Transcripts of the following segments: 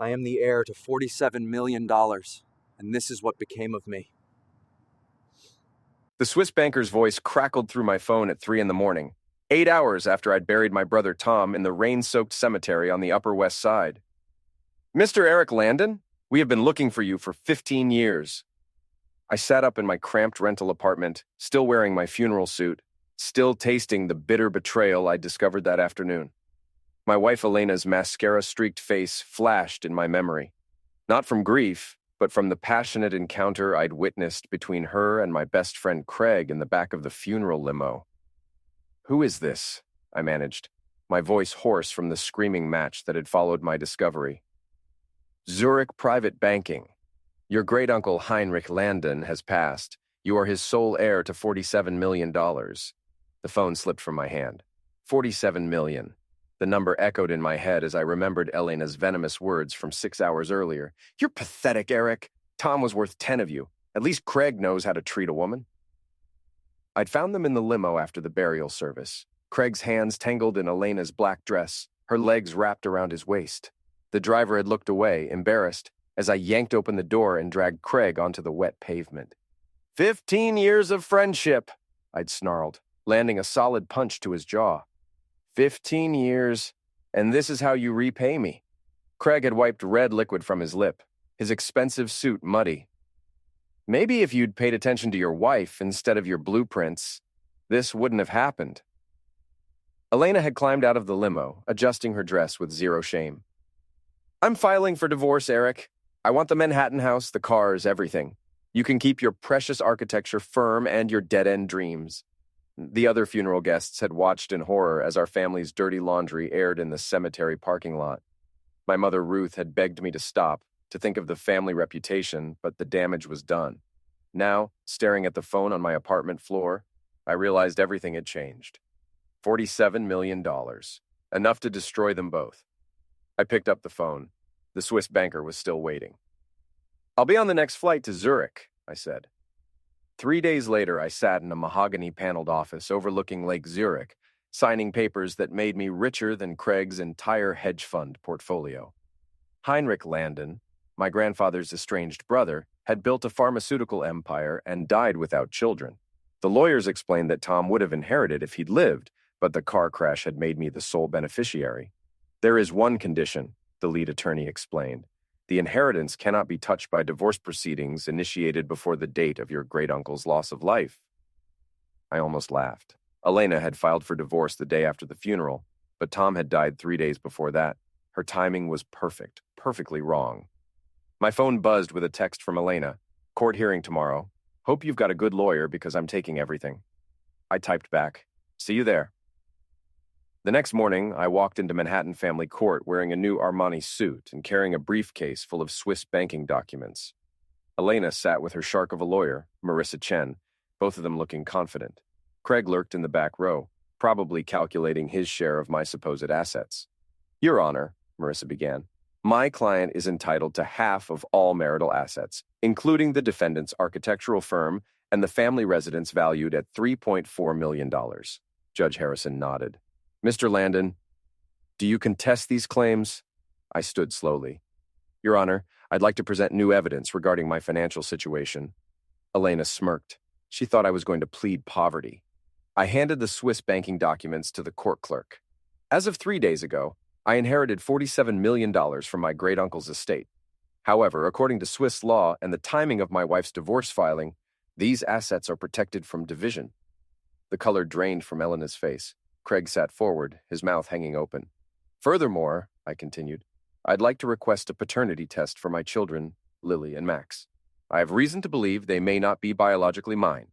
I am the heir to $47 million, and this is what became of me. The Swiss banker's voice crackled through my phone at 3 in the morning, 8 hours after I'd buried my brother Tom in the rain-soaked cemetery on the Upper West Side. "Mr. Eric Landon, we have been looking for you for 15 years. I sat up in my cramped rental apartment, still wearing my funeral suit, still tasting the bitter betrayal I discovered that afternoon. My wife Elena's mascara-streaked face flashed in my memory, not from grief, but from the passionate encounter I'd witnessed between her and my best friend Craig in the back of the funeral limo. "Who is this?" I managed, my voice hoarse from the screaming match that had followed my discovery. "Zurich Private Banking. Your great-uncle Heinrich Landon has passed. You are his sole heir to $47 million. The phone slipped from my hand. 47 million. The number echoed in my head as I remembered Elena's venomous words from 6 hours earlier. "You're pathetic, Eric. Tom was worth 10 of you. At least Craig knows how to treat a woman." I'd found them in the limo after the burial service. Craig's hands tangled in Elena's black dress, her legs wrapped around his waist. The driver had looked away, embarrassed, as I yanked open the door and dragged Craig onto the wet pavement. 15 years of friendship," I'd snarled, landing a solid punch to his jaw. 15 years, and this is how you repay me." Craig had wiped red liquid from his lip, his expensive suit muddy. "Maybe if you'd paid attention to your wife instead of your blueprints, this wouldn't have happened." Elena had climbed out of the limo, adjusting her dress with zero shame. "I'm filing for divorce, Eric. I want the Manhattan house, the cars, everything. You can keep your precious architecture firm and your dead-end dreams." The other funeral guests had watched in horror as our family's dirty laundry aired in the cemetery parking lot. My mother Ruth had begged me to stop, to think of the family reputation, but the damage was done. Now, staring at the phone on my apartment floor, I realized everything had changed. $47 million. Enough to destroy them both. I picked up the phone. The Swiss banker was still waiting. "I'll be on the next flight to Zurich," I said. 3 days later, I sat in a mahogany-paneled office overlooking Lake Zurich, signing papers that made me richer than Craig's entire hedge fund portfolio. Heinrich Landon, my grandfather's estranged brother, had built a pharmaceutical empire and died without children. The lawyers explained that Tom would have inherited if he'd lived, but the car crash had made me the sole beneficiary. "There is one condition," the lead attorney explained. "The inheritance cannot be touched by divorce proceedings initiated before the date of your great-uncle's loss of life." I almost laughed. Elena had filed for divorce the day after the funeral, but Tom had died 3 days before that. Her timing was perfect, perfectly wrong. My phone buzzed with a text from Elena. "Court hearing tomorrow. Hope you've got a good lawyer because I'm taking everything." I typed back, "See you there." The next morning, I walked into Manhattan Family Court wearing a new Armani suit and carrying a briefcase full of Swiss banking documents. Elena sat with her shark of a lawyer, Marissa Chen, both of them looking confident. Craig lurked in the back row, probably calculating his share of my supposed assets. "Your Honor," Marissa began, "my client is entitled to half of all marital assets, including the defendant's architectural firm and the family residence valued at $3.4 million. Judge Harrison nodded. "Mr. Landon, do you contest these claims?" I stood slowly. "Your Honor, I'd like to present new evidence regarding my financial situation." Elena smirked. She thought I was going to plead poverty. I handed the Swiss banking documents to the court clerk. As of 3 days ago, I inherited $47 million from my great-uncle's estate. However, according to Swiss law and the timing of my wife's divorce filing, these assets are protected from division. The color drained from Elena's face. Craig sat forward, his mouth hanging open. "Furthermore," I continued, "I'd like to request a paternity test for my children, Lily and Max. I have reason to believe they may not be biologically mine."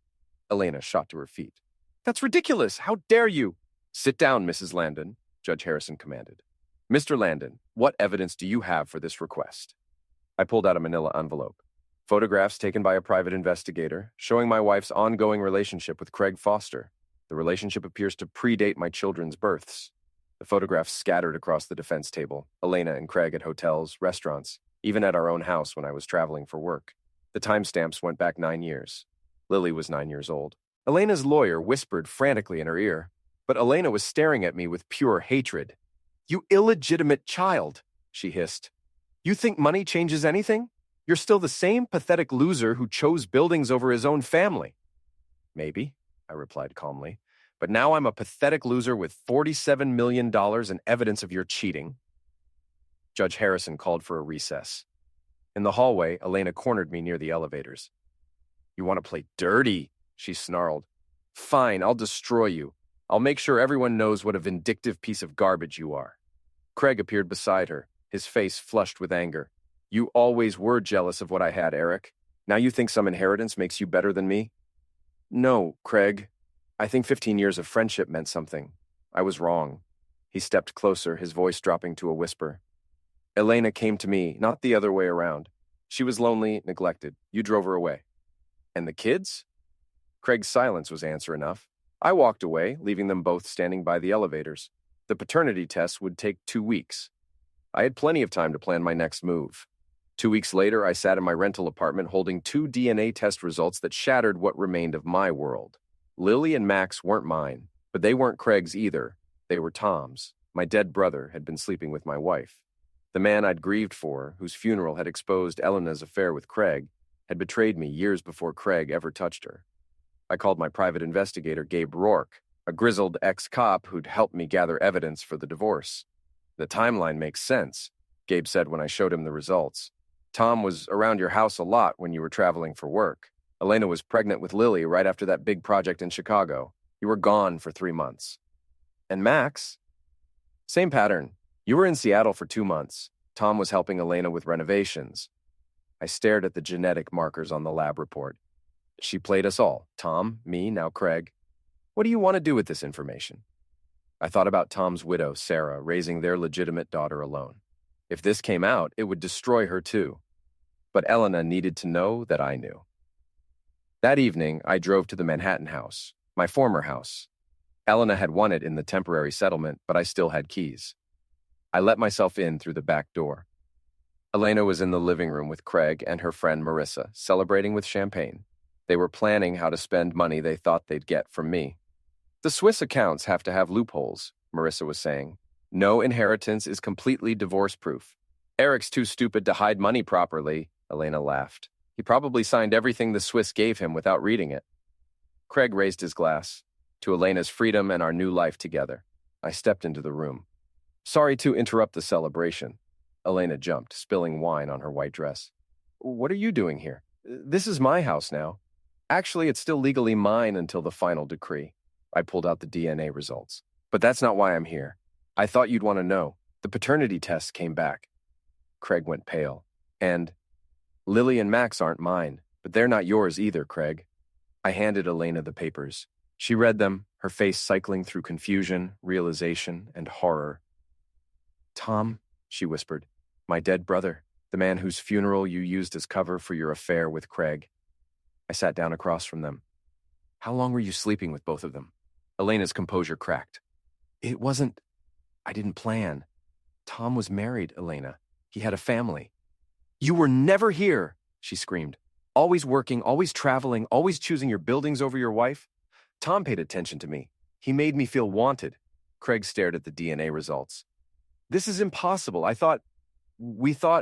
Elena shot to her feet. "That's ridiculous! How dare you?" "Sit down, Mrs. Landon," Judge Harrison commanded. "Mr. Landon, what evidence do you have for this request?" I pulled out a manila envelope. Photographs taken by a private investigator, showing my wife's ongoing relationship with Craig Foster. The relationship appears to predate my children's births. The photographs scattered across the defense table, Elena and Craig at hotels, restaurants, even at our own house when I was traveling for work. The timestamps went back 9 years. Lily was 9 years old. Elena's lawyer whispered frantically in her ear, but Elena was staring at me with pure hatred. "You illegitimate child," she hissed. You think money changes anything? You're still the same pathetic loser who chose buildings over his own family. Maybe, I replied calmly, but now I'm a pathetic loser with $47 million in evidence of your cheating. Judge Harrison called for a recess. In the hallway, Elena cornered me near the elevators. You want to play dirty? She snarled. Fine, I'll destroy you. I'll make sure everyone knows what a vindictive piece of garbage you are. Craig appeared beside her, his face flushed with anger. You always were jealous of what I had, Eric. Now you think some inheritance makes you better than me? No, Craig. I think 15 years of friendship meant something. I was wrong. He stepped closer, his voice dropping to a whisper. Elena came to me, not the other way around. She was lonely, neglected. You drove her away. And the kids? Craig's silence was answer enough. I walked away, leaving them both standing by the elevators. The paternity test would take 2 weeks. I had plenty of time to plan my next move. 2 weeks later, I sat in my rental apartment holding 2 DNA test results that shattered what remained of my world. Lily and Max weren't mine, but they weren't Craig's either. They were Tom's. My dead brother had been sleeping with my wife. The man I'd grieved for, whose funeral had exposed Elena's affair with Craig, had betrayed me years before Craig ever touched her. I called my private investigator, Gabe Rourke, a grizzled ex-cop who'd helped me gather evidence for the divorce. The timeline makes sense, Gabe said when I showed him the results. Tom was around your house a lot when you were traveling for work. Elena was pregnant with Lily right after that big project in Chicago. You were gone for 3 months. And Max? Same pattern. You were in Seattle for 2 months. Tom was helping Elena with renovations. I stared at the genetic markers on the lab report. She played us all. Tom, me, now Craig. What do you want to do with this information? I thought about Tom's widow, Sarah, raising their legitimate daughter alone. If this came out, it would destroy her too. But Elena needed to know that I knew. That evening, I drove to the Manhattan house, my former house. Elena had won it in the temporary settlement, but I still had keys. I let myself in through the back door. Elena was in the living room with Craig and her friend Marissa, celebrating with champagne. They were planning how to spend money they thought they'd get from me. The Swiss accounts have to have loopholes, Marissa was saying. No inheritance is completely divorce-proof. Eric's too stupid to hide money properly, Elena laughed. He probably signed everything the Swiss gave him without reading it. Craig raised his glass. To Elena's freedom and our new life together. I stepped into the room. Sorry to interrupt the celebration. Elena jumped, spilling wine on her white dress. What are you doing here? This is my house now. Actually, it's still legally mine until the final decree. I pulled out the DNA results. But that's not why I'm here. I thought you'd want to know. The paternity test came back. Craig went pale. And Lily and Max aren't mine, but they're not yours either, Craig. I handed Elena the papers. She read them, her face cycling through confusion, realization, and horror. Tom, she whispered, my dead brother, the man whose funeral you used as cover for your affair with Craig. I sat down across from them. How long were you sleeping with both of them? Elena's composure cracked. I didn't plan. Tom was married, Elena. He had a family. You were never here, she screamed. Always working, always traveling, always choosing your buildings over your wife. Tom paid attention to me. He made me feel wanted. Craig stared at the DNA results. This is impossible. You thought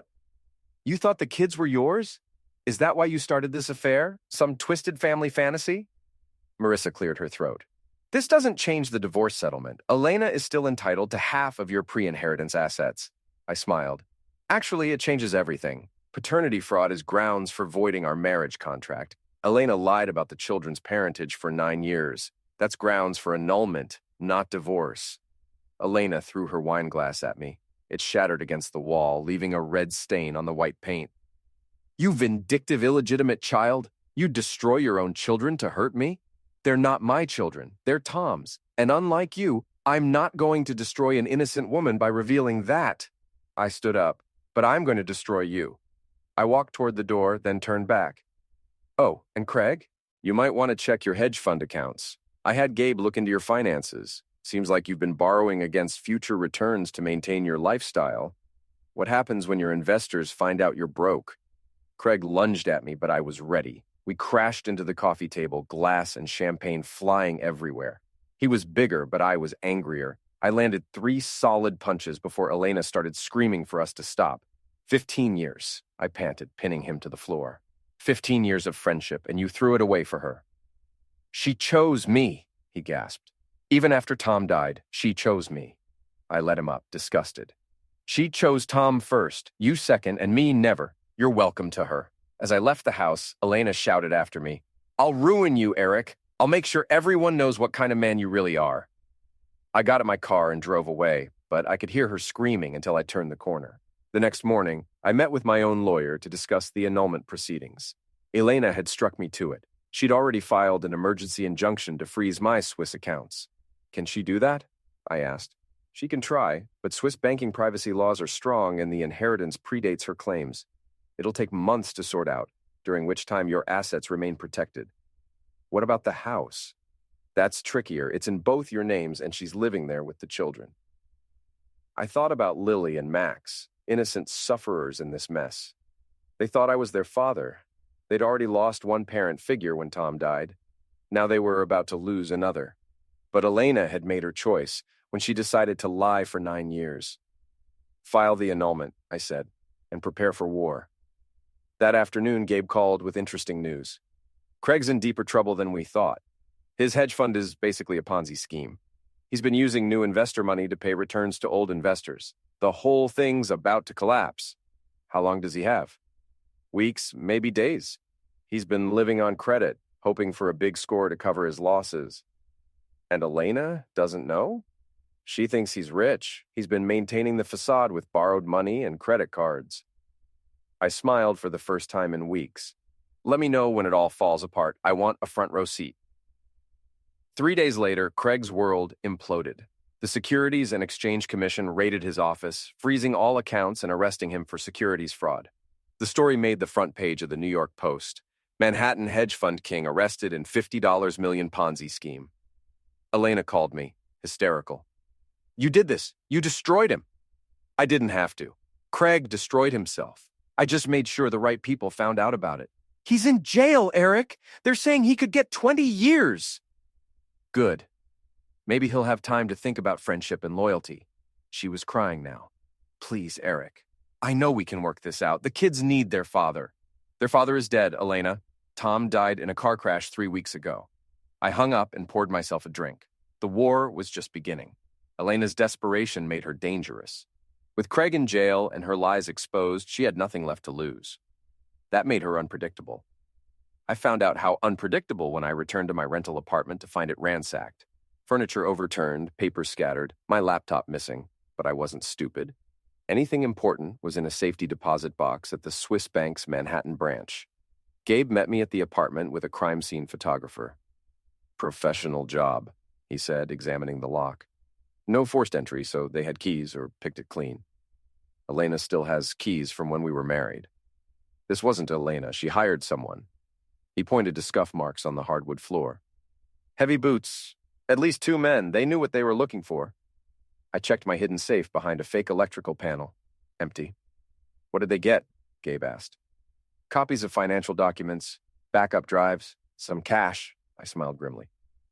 the kids were yours? Is that why you started this affair? Some twisted family fantasy? Marissa cleared her throat. This doesn't change the divorce settlement. Elena is still entitled to half of your pre-inheritance assets. I smiled. Actually, it changes everything. Paternity fraud is grounds for voiding our marriage contract. Elena lied about the children's parentage for 9 years. That's grounds for annulment, not divorce. Elena threw her wine glass at me. It shattered against the wall, leaving a red stain on the white paint. You vindictive, illegitimate child! You destroy your own children to hurt me? They're not my children. They're Tom's. And unlike you, I'm not going to destroy an innocent woman by revealing that. I stood up. But I'm going to destroy you. I walked toward the door, then turned back. Oh, and Craig? You might want to check your hedge fund accounts. I had Gabe look into your finances. Seems like you've been borrowing against future returns to maintain your lifestyle. What happens when your investors find out you're broke? Craig lunged at me, but I was ready. We crashed into the coffee table, glass and champagne flying everywhere. He was bigger, but I was angrier. I landed 3 solid punches before Elena started screaming for us to stop. 15 years, I panted, pinning him to the floor. 15 years of friendship, and you threw it away for her. She chose me, he gasped. Even after Tom died, she chose me. I let him up, disgusted. She chose Tom first, you second, and me never. You're welcome to her. As I left the house, Elena shouted after me, I'll ruin you, Eric. I'll make sure everyone knows what kind of man you really are. I got in my car and drove away, but I could hear her screaming until I turned the corner. The next morning, I met with my own lawyer to discuss the annulment proceedings. Elena had struck me to it. She'd already filed an emergency injunction to freeze my Swiss accounts. Can she do that? I asked. She can try, but Swiss banking privacy laws are strong and the inheritance predates her claims. It'll take months to sort out, during which time your assets remain protected. What about the house? That's trickier. It's in both your names and she's living there with the children. I thought about Lily and Max, innocent sufferers in this mess. They thought I was their father. They'd already lost one parent figure when Tom died. Now they were about to lose another. But Elena had made her choice when she decided to lie for 9 years. File the annulment, I said, and prepare for war. That afternoon, Gabe called with interesting news. Craig's in deeper trouble than we thought. His hedge fund is basically a Ponzi scheme. He's been using new investor money to pay returns to old investors. The whole thing's about to collapse. How long does he have? Weeks, maybe days. He's been living on credit, hoping for a big score to cover his losses. And Elena doesn't know? She thinks he's rich. He's been maintaining the facade with borrowed money and credit cards. I smiled for the first time in weeks. Let me know when it all falls apart. I want a front row seat. 3 days later, Craig's world imploded. The Securities and Exchange Commission raided his office, freezing all accounts and arresting him for securities fraud. The story made the front page of the New York Post. Manhattan hedge fund king arrested in $50 million Ponzi scheme. Elena called me, hysterical. You did this. You destroyed him. I didn't have to. Craig destroyed himself. I just made sure the right people found out about it. He's in jail, Eric. They're saying he could get 20 years. Good. Maybe he'll have time to think about friendship and loyalty. She was crying now. Please, Eric. I know we can work this out. The kids need their father. Their father is dead, Elena. Tom died in a car crash 3 weeks ago. I hung up and poured myself a drink. The war was just beginning. Elena's desperation made her dangerous. With Craig in jail and her lies exposed, she had nothing left to lose. That made her unpredictable. I found out how unpredictable when I returned to my rental apartment to find it ransacked. Furniture overturned, papers scattered, my laptop missing, but I wasn't stupid. Anything important was in a safety deposit box at the Swiss bank's Manhattan branch. Gabe met me at the apartment with a crime scene photographer. Professional job, he said, examining the lock. No forced entry, so they had keys or picked it clean. Elena still has keys from when we were married. This wasn't Elena. She hired someone. He pointed to scuff marks on the hardwood floor. Heavy boots. At least 2 men. They knew what they were looking for. I checked my hidden safe behind a fake electrical panel. Empty. What did they get? Gabe asked. Copies of financial documents, backup drives, some cash. I smiled grimly.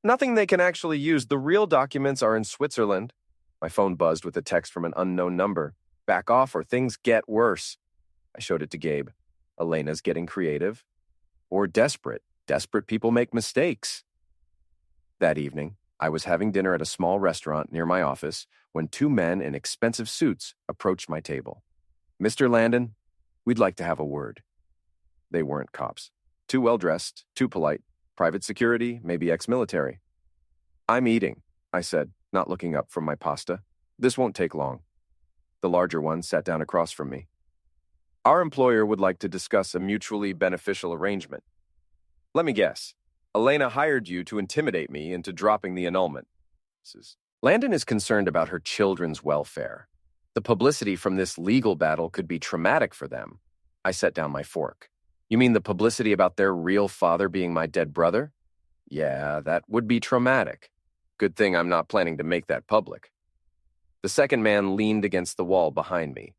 Nothing they can actually use. The real documents are in Switzerland. My phone buzzed with a text from an unknown number. Back off or things get worse. I showed it to Gabe. Elena's getting creative. Or desperate. Desperate people make mistakes. That evening, I was having dinner at a small restaurant near my office when 2 men in expensive suits approached my table. Mr. Landon, we'd like to have a word. They weren't cops. Too well-dressed, too polite. Private security, maybe ex-military. I'm eating, I said, not looking up from my pasta. This won't take long. The larger one sat down across from me. Our employer would like to discuss a mutually beneficial arrangement. Let me guess. Elena hired you to intimidate me into dropping the annulment. Landon is concerned about her children's welfare. The publicity from this legal battle could be traumatic for them. I set down my fork. You mean the publicity about their real father being my dead brother? Yeah, that would be traumatic. Good thing I'm not planning to make that public. The second man leaned against the wall behind me.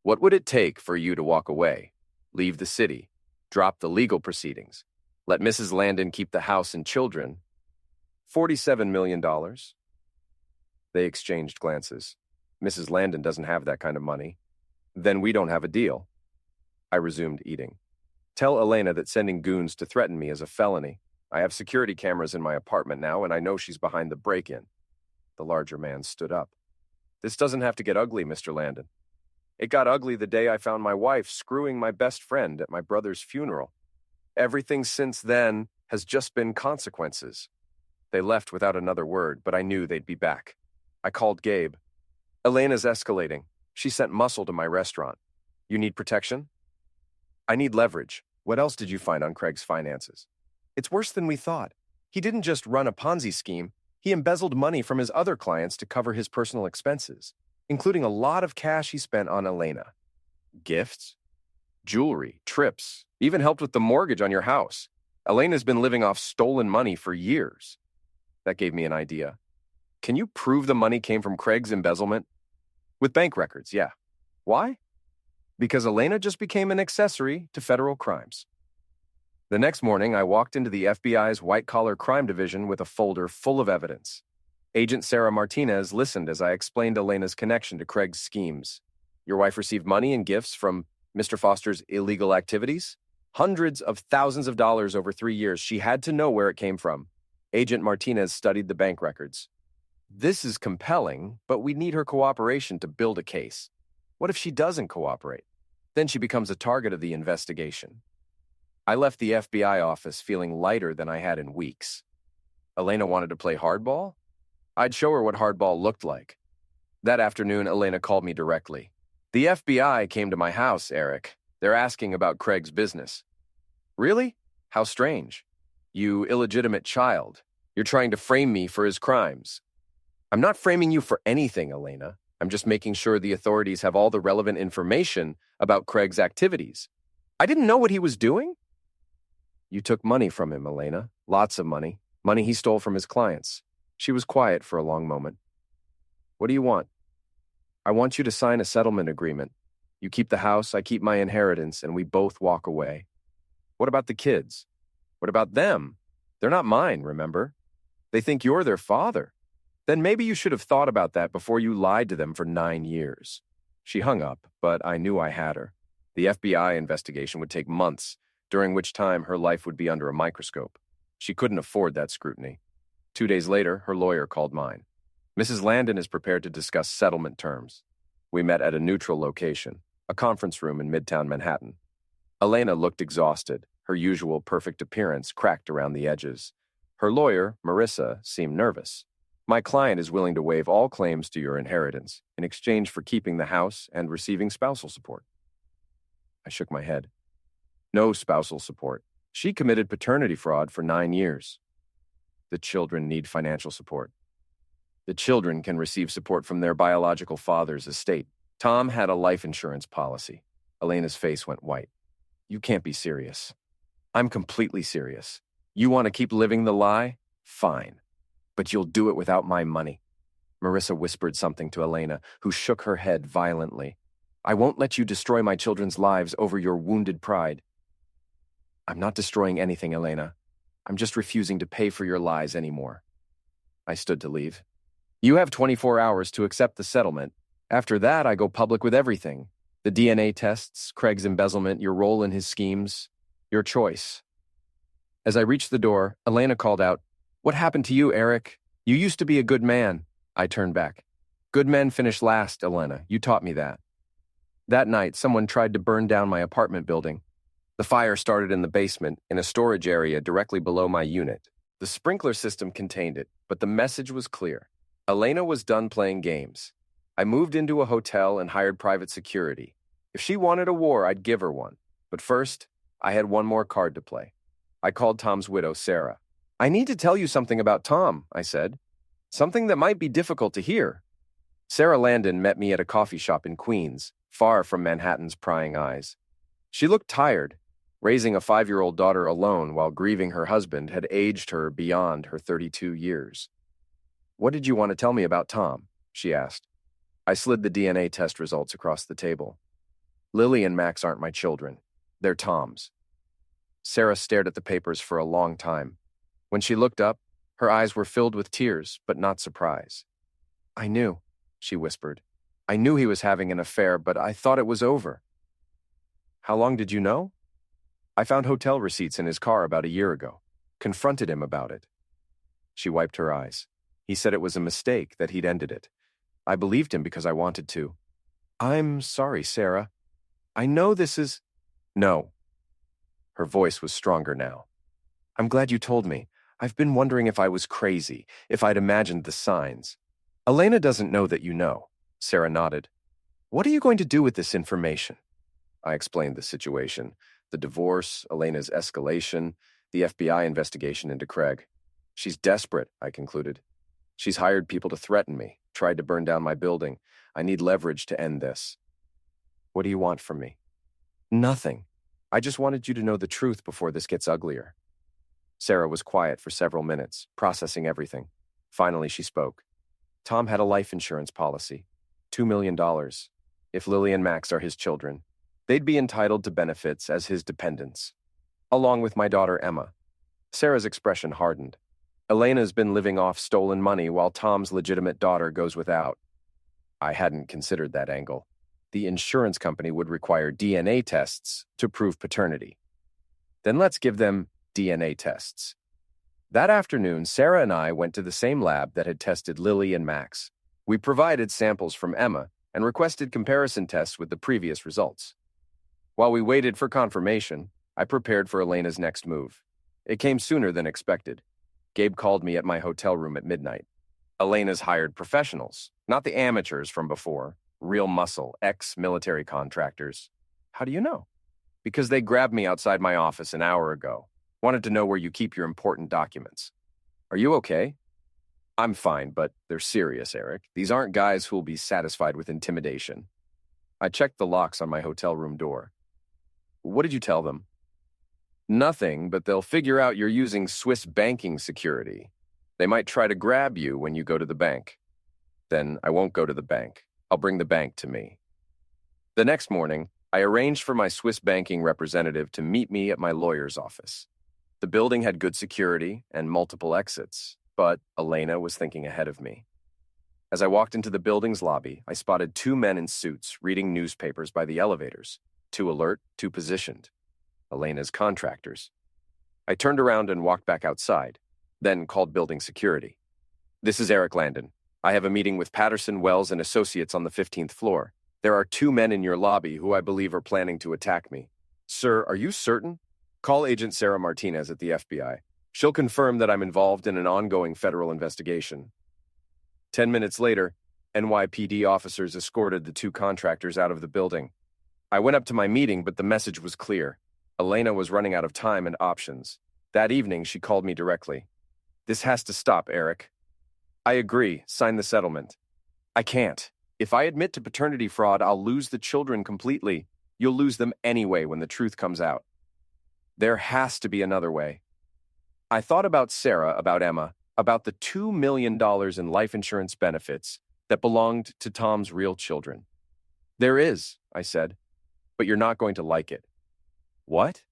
What would it take for you to walk away, leave the city, drop the legal proceedings, let Mrs. Landon keep the house and children? $47 million. They exchanged glances. Mrs. Landon doesn't have that kind of money. Then we don't have a deal. I resumed eating. Tell Elena that sending goons to threaten me is a felony. I have security cameras in my apartment now, and I know she's behind the break-in. The larger man stood up. This doesn't have to get ugly, Mr. Landon. It got ugly the day I found my wife screwing my best friend at my brother's funeral. Everything since then has just been consequences. They left without another word, but I knew they'd be back. I called Gabe. Elena's escalating. She sent muscle to my restaurant. You need protection? I need leverage. What else did you find on Craig's finances? It's worse than we thought. He didn't just run a Ponzi scheme. He embezzled money from his other clients to cover his personal expenses, including a lot of cash he spent on Elena. Gifts, jewelry, trips, even helped with the mortgage on your house. Elena's been living off stolen money for years. That gave me an idea. Can you prove the money came from Craig's embezzlement? With bank records, yeah. Why? Because Elena just became an accessory to federal crimes. The next morning, I walked into the FBI's white-collar crime division with a folder full of evidence. Agent Sarah Martinez listened as I explained Elena's connection to Craig's schemes. Your wife received money and gifts from Mr. Foster's illegal activities? Hundreds of thousands of dollars over 3 years. She had to know where it came from. Agent Martinez studied the bank records. This is compelling, but we need her cooperation to build a case. What if she doesn't cooperate? Then she becomes a target of the investigation. I left the FBI office feeling lighter than I had in weeks. Elena wanted to play hardball? I'd show her what hardball looked like. That afternoon, Elena called me directly. The FBI came to my house, Eric. They're asking about Craig's business. Really? How strange. You illegitimate child. You're trying to frame me for his crimes. I'm not framing you for anything, Elena. I'm just making sure the authorities have all the relevant information about Craig's activities. I didn't know what he was doing. You took money from him, Elena. Lots of money. Money he stole from his clients. She was quiet for a long moment. What do you want? I want you to sign a settlement agreement. You keep the house, I keep my inheritance, and we both walk away. What about the kids? What about them? They're not mine, remember? They think you're their father. Then maybe you should have thought about that before you lied to them for 9 years. She hung up, but I knew I had her. The FBI investigation would take months, during which time her life would be under a microscope. She couldn't afford that scrutiny. 2 days later, her lawyer called mine. Mrs. Landon is prepared to discuss settlement terms. We met at a neutral location, a conference room in Midtown Manhattan. Elena looked exhausted, her usual perfect appearance cracked around the edges. Her lawyer, Marissa, seemed nervous. My client is willing to waive all claims to your inheritance in exchange for keeping the house and receiving spousal support. I shook my head. No spousal support. She committed paternity fraud for 9 years. The children need financial support. The children can receive support from their biological father's estate. Tom had a life insurance policy. Elena's face went white. You can't be serious. I'm completely serious. You want to keep living the lie? Fine. But you'll do it without my money. Marissa whispered something to Elena, who shook her head violently. I won't let you destroy my children's lives over your wounded pride. I'm not destroying anything, Elena. I'm just refusing to pay for your lies anymore. I stood to leave. You have 24 hours to accept the settlement. After that, I go public with everything. The DNA tests, Craig's embezzlement, your role in his schemes. Your choice. As I reached the door, Elena called out, What happened to you, Eric? You used to be a good man. I turned back. Good men finish last, Elena. You taught me that. That night, someone tried to burn down my apartment building. The fire started in the basement, in a storage area directly below my unit. The sprinkler system contained it, but the message was clear. Elena was done playing games. I moved into a hotel and hired private security. If she wanted a war, I'd give her one. But first, I had one more card to play. I called Tom's widow, Sarah. I need to tell you something about Tom, I said. Something that might be difficult to hear. Sarah Landon met me at a coffee shop in Queens, far from Manhattan's prying eyes. She looked tired. Raising a 5-year-old daughter alone while grieving her husband had aged her beyond her 32 years. What did you want to tell me about Tom? She asked. I slid the DNA test results across the table. Lily and Max aren't my children. They're Tom's. Sarah stared at the papers for a long time. When she looked up, her eyes were filled with tears, but not surprise. I knew, she whispered. I knew he was having an affair, but I thought it was over. How long did you know? I found hotel receipts in his car about a year ago. Confronted him about it. She wiped her eyes. He said it was a mistake, that he'd ended it. I believed him because I wanted to. I'm sorry, Sarah. I know this is... No. Her voice was stronger now. I'm glad you told me. I've been wondering if I was crazy, if I'd imagined the signs. Elena doesn't know that you know. Sarah nodded. What are you going to do with this information? I explained the situation. The divorce, Elena's escalation, the FBI investigation into Craig. She's desperate, I concluded. She's hired people to threaten me, tried to burn down my building. I need leverage to end this. What do you want from me? Nothing. I just wanted you to know the truth before this gets uglier. Sarah was quiet for several minutes, processing everything. Finally, she spoke. Tom had a life insurance policy. $2 million. If Lily and Max are his children, they'd be entitled to benefits as his dependents, along with my daughter Emma. Sarah's expression hardened. Elena's been living off stolen money while Tom's legitimate daughter goes without. I hadn't considered that angle. The insurance company would require DNA tests to prove paternity. Then let's give them DNA tests. That afternoon, Sarah and I went to the same lab that had tested Lily and Max. We provided samples from Emma and requested comparison tests with the previous results. While we waited for confirmation, I prepared for Elena's next move. It came sooner than expected. Gabe called me at my hotel room at midnight. Elena's hired professionals, not the amateurs from before, real muscle, ex-military contractors. How do you know? Because they grabbed me outside my office an hour ago. Wanted to know where you keep your important documents. Are you okay? I'm fine, but they're serious, Eric. These aren't guys who'll be satisfied with intimidation. I checked the locks on my hotel room door. What did you tell them? Nothing, but they'll figure out you're using Swiss banking security. They might try to grab you when you go to the bank. Then I won't go to the bank. I'll bring the bank to me. The next morning, I arranged for my Swiss banking representative to meet me at my lawyer's office. The building had good security and multiple exits, but Elena was thinking ahead of me. As I walked into the building's lobby, I spotted two men in suits reading newspapers by the elevators, two alert, two positioned. Elena's contractors. I turned around and walked back outside, then called building security. This is Eric Landon. I have a meeting with Patterson, Wells, and Associates on the 15th floor. There are two men in your lobby who I believe are planning to attack me. Sir, are you certain? Call Agent Sarah Martinez at the FBI. She'll confirm that I'm involved in an ongoing federal investigation. 10 minutes later, NYPD officers escorted the two contractors out of the building. I went up to my meeting, but the message was clear. Elena was running out of time and options. That evening, she called me directly. This has to stop, Eric. I agree. Sign the settlement. I can't. If I admit to paternity fraud, I'll lose the children completely. You'll lose them anyway when the truth comes out. There has to be another way. I thought about Sarah, about Emma, about the $2 million in life insurance benefits that belonged to Tom's real children. There is, I said, but you're not going to like it. What?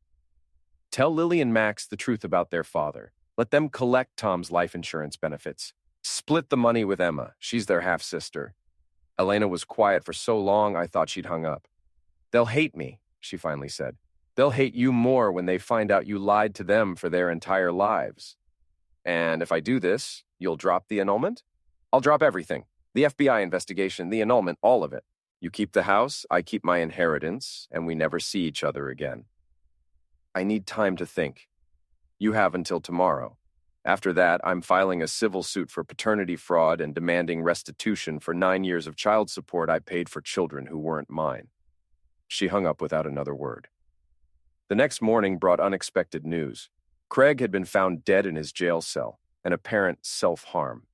Tell Lily and Max the truth about their father. Let them collect Tom's life insurance benefits. Split the money with Emma. She's their half-sister. Elena was quiet for so long I thought she'd hung up. They'll hate me, she finally said. They'll hate you more when they find out you lied to them for their entire lives. And if I do this, you'll drop the annulment? I'll drop everything. The FBI investigation, the annulment, all of it. You keep the house, I keep my inheritance, and we never see each other again. I need time to think. You have until tomorrow. After that, I'm filing a civil suit for paternity fraud and demanding restitution for 9 years of child support I paid for children who weren't mine. She hung up without another word. The next morning brought unexpected news. Craig had been found dead in his jail cell, an apparent self-harm.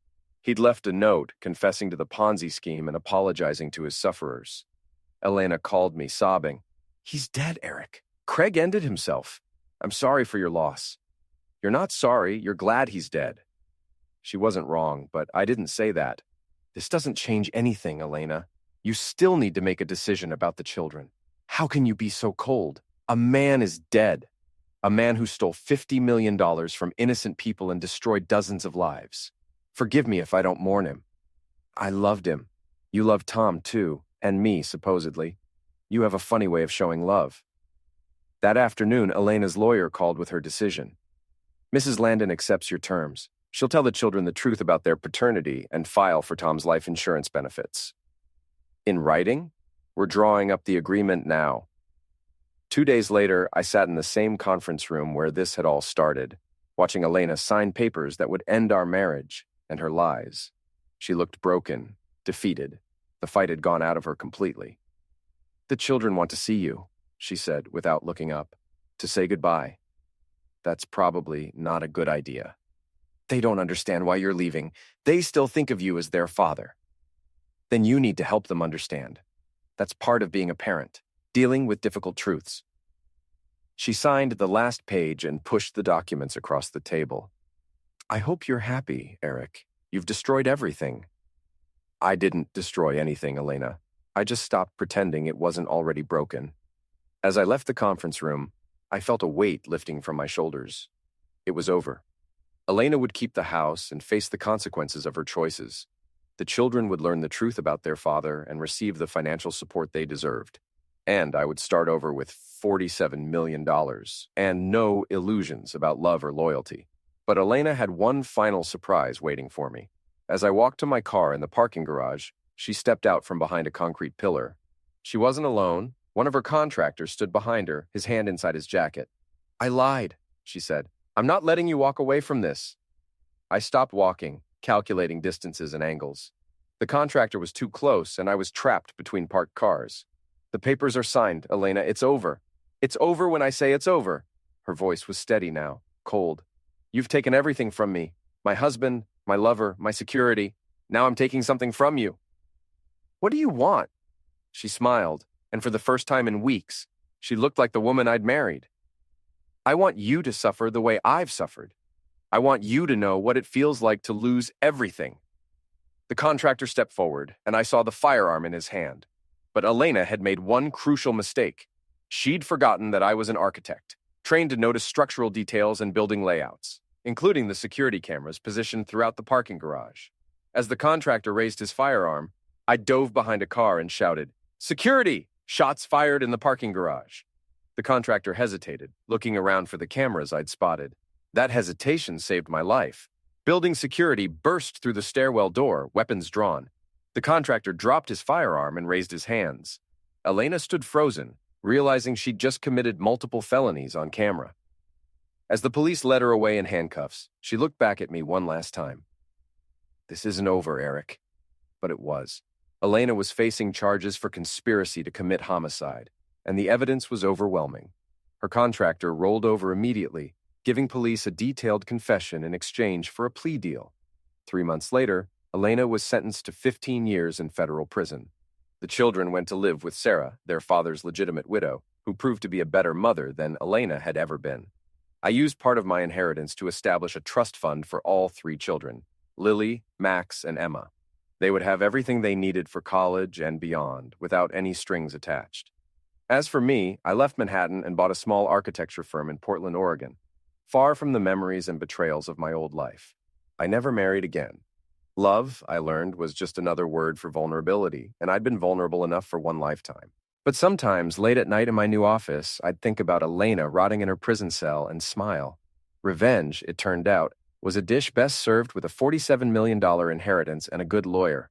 He'd left a note confessing to the Ponzi scheme and apologizing to his sufferers. Elena called me, sobbing. He's dead, Eric. Craig ended himself. I'm sorry for your loss. You're not sorry, you're glad he's dead. She wasn't wrong, but I didn't say that. This doesn't change anything, Elena. You still need to make a decision about the children. How can you be so cold? A man is dead. A man who stole $50 million from innocent people and destroyed dozens of lives. Forgive me if I don't mourn him. I loved him. You love Tom, too, and me, supposedly. You have a funny way of showing love. That afternoon, Elena's lawyer called with her decision. Mrs. Landon accepts your terms. She'll tell the children the truth about their paternity and file for Tom's life insurance benefits. In writing? We're drawing up the agreement now. 2 days later, I sat in the same conference room where this had all started, watching Elena sign papers that would end our marriage and her lies. She looked broken, defeated. The fight had gone out of her completely. The children want to see you, she said without looking up, to say goodbye. That's probably not a good idea. They don't understand why you're leaving. They still think of you as their father. Then you need to help them understand. That's part of being a parent, dealing with difficult truths. She signed the last page and pushed the documents across the table. I hope you're happy, Eric. You've destroyed everything. I didn't destroy anything, Elena. I just stopped pretending it wasn't already broken. As I left the conference room, I felt a weight lifting from my shoulders. It was over. Elena would keep the house and face the consequences of her choices. The children would learn the truth about their father and receive the financial support they deserved. And I would start over with $47 million and no illusions about love or loyalty. But Elena had one final surprise waiting for me. As I walked to my car in the parking garage, she stepped out from behind a concrete pillar. She wasn't alone. One of her contractors stood behind her, his hand inside his jacket. I lied, she said. I'm not letting you walk away from this. I stopped walking, calculating distances and angles. The contractor was too close, and I was trapped between parked cars. The papers are signed, Elena. It's over. It's over when I say it's over. Her voice was steady now, cold. You've taken everything from me. My husband, my lover, my security. Now I'm taking something from you. What do you want? She smiled, and for the first time in weeks, she looked like the woman I'd married. I want you to suffer the way I've suffered. I want you to know what it feels like to lose everything. The contractor stepped forward, and I saw the firearm in his hand. But Elena had made one crucial mistake. She'd forgotten that I was an architect, trained to notice structural details and building layouts, including the security cameras positioned throughout the parking garage. As the contractor raised his firearm, I dove behind a car and shouted, "Security!" Shots fired in the parking garage. The contractor hesitated, looking around for the cameras I'd spotted. That hesitation saved my life. Building security burst through the stairwell door, weapons drawn. The contractor dropped his firearm and raised his hands. Elena stood frozen, realizing she'd just committed multiple felonies on camera. As the police led her away in handcuffs, she looked back at me one last time. This isn't over, Eric. But it was. Elena was facing charges for conspiracy to commit homicide, and the evidence was overwhelming. Her contractor rolled over immediately, giving police a detailed confession in exchange for a plea deal. 3 months later, Elena was sentenced to 15 years in federal prison. The children went to live with Sarah, their father's legitimate widow, who proved to be a better mother than Elena had ever been. I used part of my inheritance to establish a trust fund for all 3 children, Lily, Max, and Emma. They would have everything they needed for college and beyond, without any strings attached. As for me, I left Manhattan and bought a small architecture firm in Portland, Oregon, far from the memories and betrayals of my old life. I never married again. Love, I learned, was just another word for vulnerability, and I'd been vulnerable enough for one lifetime. But sometimes, late at night in my new office, I'd think about Elena rotting in her prison cell and smile. Revenge, it turned out, was a dish best served with a $47 million inheritance and a good lawyer.